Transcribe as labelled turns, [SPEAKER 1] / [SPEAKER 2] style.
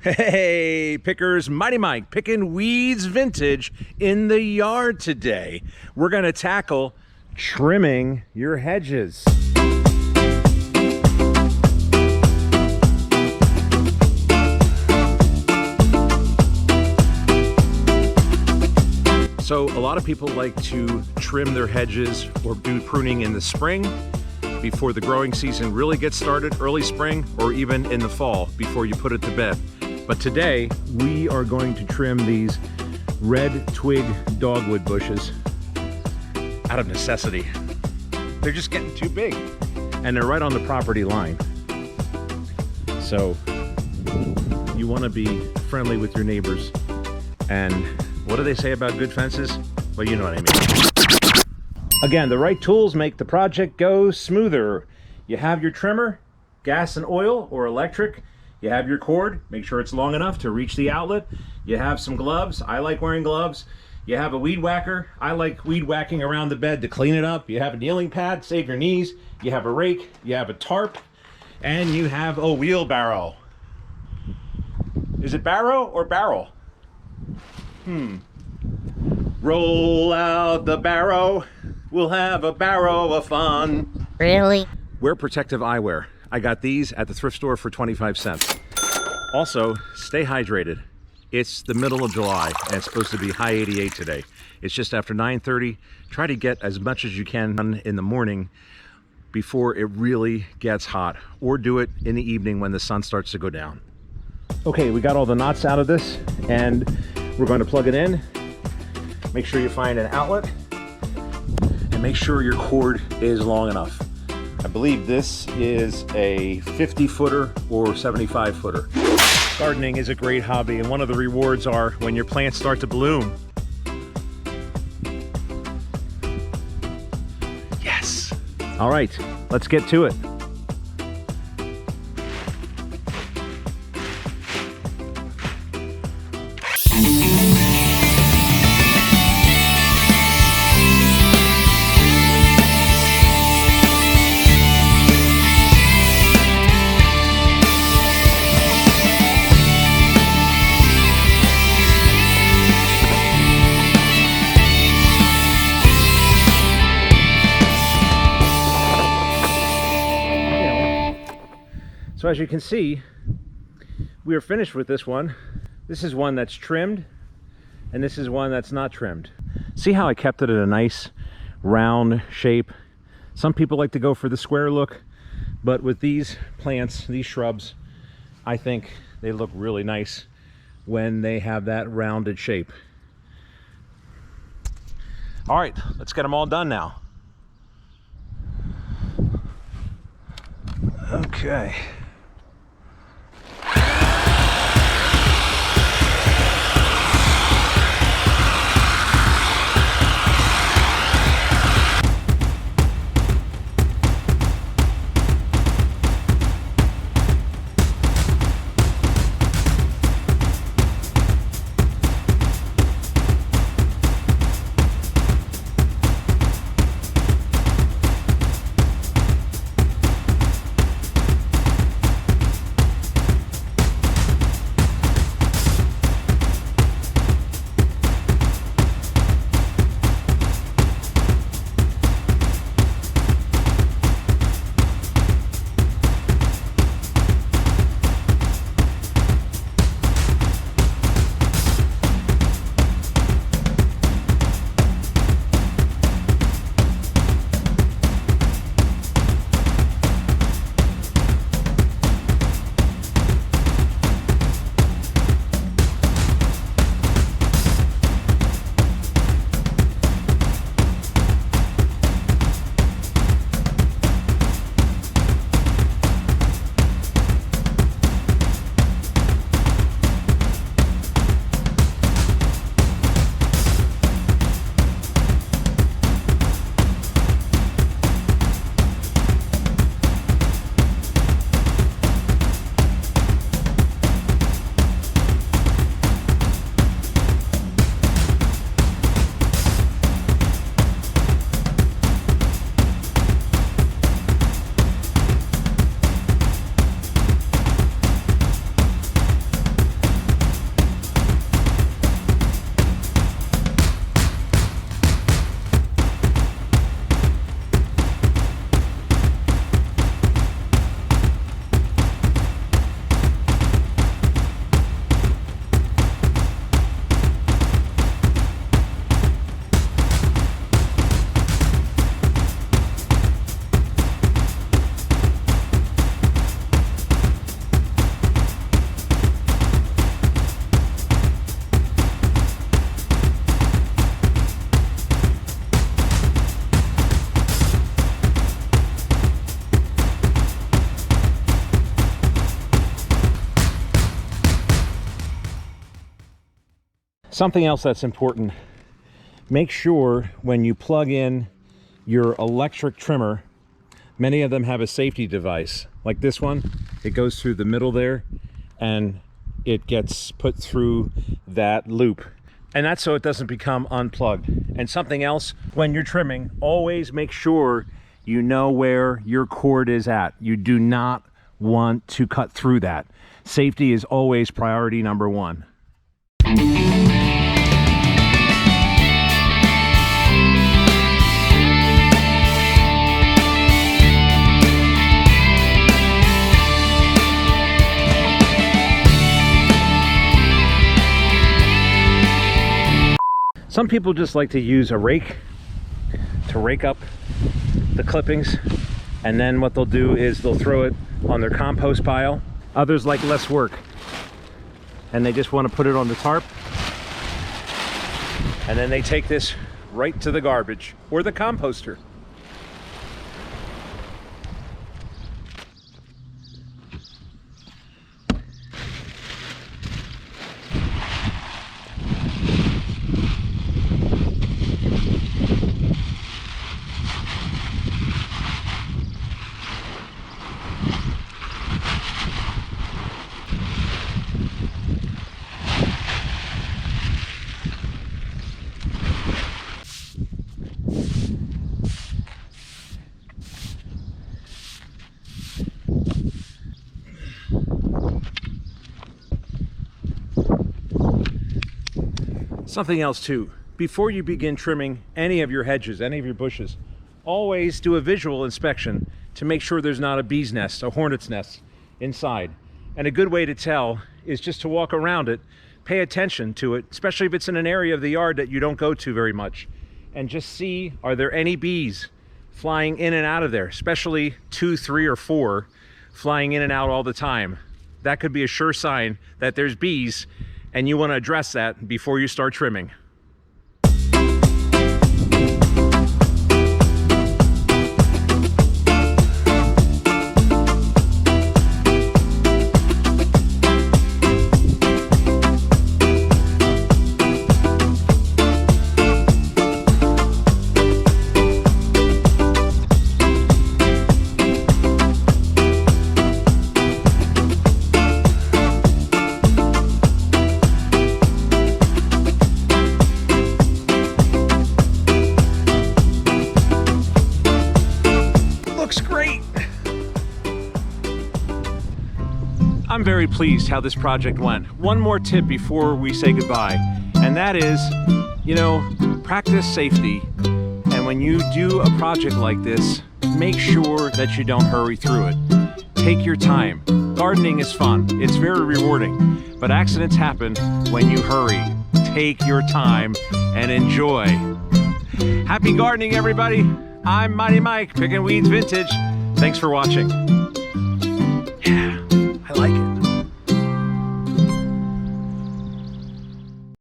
[SPEAKER 1] Hey, pickers, Mighty Mike, picking weeds vintage in the yard today. We're going to tackle trimming your hedges. So a lot of people like to trim their hedges or do pruning in the spring before the growing season really gets started, early spring, or even in the fall before you put it to bed. But today we are going to trim these red twig dogwood bushes out of necessity. They're just getting too big and they're right on the property line. So you want to be friendly with your neighbors. And what do they say about good fences? Well, you know what I mean. Again, the right tools make the project go smoother. You have your trimmer, gas and oil or electric. You have your cord, make sure it's long enough to reach the outlet. You have some gloves. I like wearing gloves. You have a weed whacker. I like weed whacking around the bed to clean it up. You have a kneeling pad, save your knees. You have a rake, you have a tarp, and you have a wheelbarrow. Is it barrow or barrel? Roll out the barrow. We'll have a barrow of fun.
[SPEAKER 2] Really?
[SPEAKER 1] Wear protective eyewear. I got these at the thrift store for 25 cents. Also, stay hydrated. It's the middle of July and it's supposed to be high 88 today. It's just after 9:30. Try to get as much as you can done in the morning before it really gets hot, or do it in the evening when the sun starts to go down. Okay, we got all the knots out of this and we're going to plug it in. Make sure you find an outlet and make sure your cord is long enough. I believe this is a 50-footer or 75-footer. Gardening is a great hobby, and one of the rewards are when your plants start to bloom. Yes! All right, let's get to it. So as you can see, we are finished with this one. This is one that's trimmed, and this is one that's not trimmed. See how I kept it at a nice round shape? Some people like to go for the square look, but with these plants, these shrubs, I think they look really nice when they have that rounded shape. All right, let's get them all done now. Okay. Something else that's important, make sure when you plug in your electric trimmer, many of them have a safety device. Like this one, it goes through the middle there and it gets put through that loop. And that's so it doesn't become unplugged. And something else, when you're trimming, always make sure you know where your cord is at. You do not want to cut through that. Safety is always priority number one. Some people just like to use a rake to rake up the clippings, and then what they'll do is they'll throw it on their compost pile. Others like less work, and they just want to put it on the tarp, and then they take this right to the garbage or the composter. Something else too, before you begin trimming any of your hedges, any of your bushes, always do a visual inspection to make sure there's not a bee's nest, a hornet's nest inside. And a good way to tell is just to walk around it, pay attention to it, especially if it's in an area of the yard that you don't go to very much, and just see, are there any bees flying in and out of there, especially 2, 3, or 4 flying in and out all the time. That could be a sure sign that there's bees, and you want to address that before you start trimming. I'm very pleased how this project went. One more tip before we say goodbye, and that is, practice safety. And when you do a project like this, make sure that you don't hurry through it. Take your time. Gardening is fun. It's very rewarding, but accidents happen when you hurry. Take your time and enjoy. Happy gardening, everybody. I'm Mighty Mike, Pickin' Weeds Vintage. Thanks for watching.